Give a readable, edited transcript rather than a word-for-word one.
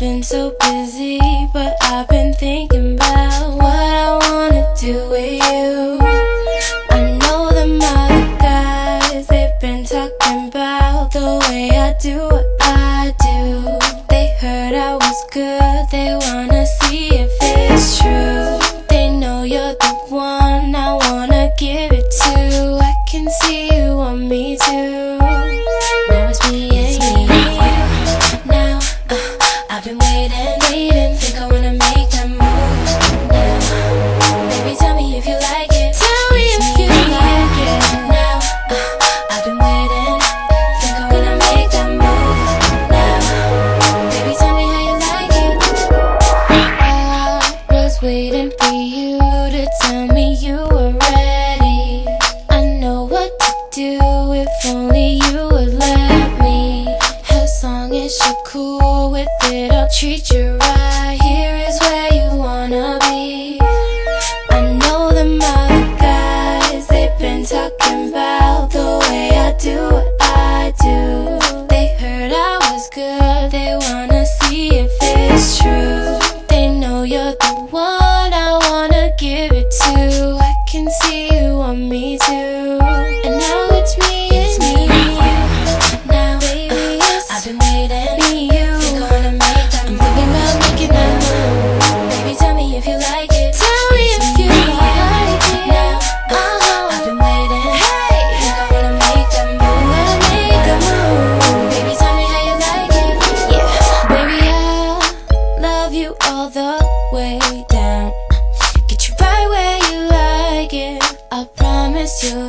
been so busy, but I've been thinking about what I wanna do with you. I know them other guys, they've been talking about the way I do what I do. They heard I was good, they wanna see if it's true. They know you're the one I wanna give it to. I can see you want me too. Now it's me and you. Now I've been waiting, think I wanna make that move now. Baby, tell me if you like it. Tell me if you like it. Now I've been waiting, think I wanna make that move now. Baby, tell me how you like it. I was waiting for you to tell me you were ready. I know what to do if only you would let me. As long as you're cool with it, I'll treat you right. Here is where you wanna be. I know them other guys, they've been talking about the way I do what I do. They heard I was good, they wanna see if it's true. They know you're the one I wanna give it to. I can see you want me too. And now it's me and you. Now baby, I've been waiting. Me and you. Think I wanna make that move. I'm thinking about making that move. Baby, tell me if you like it. Tell me if you like it. Now I've been waiting. Hey, think I wanna make that move. Wanna make that move. Baby, tell me how you like it. Yeah, baby, I love you all the way down. Get you right where you like it. I promise you'll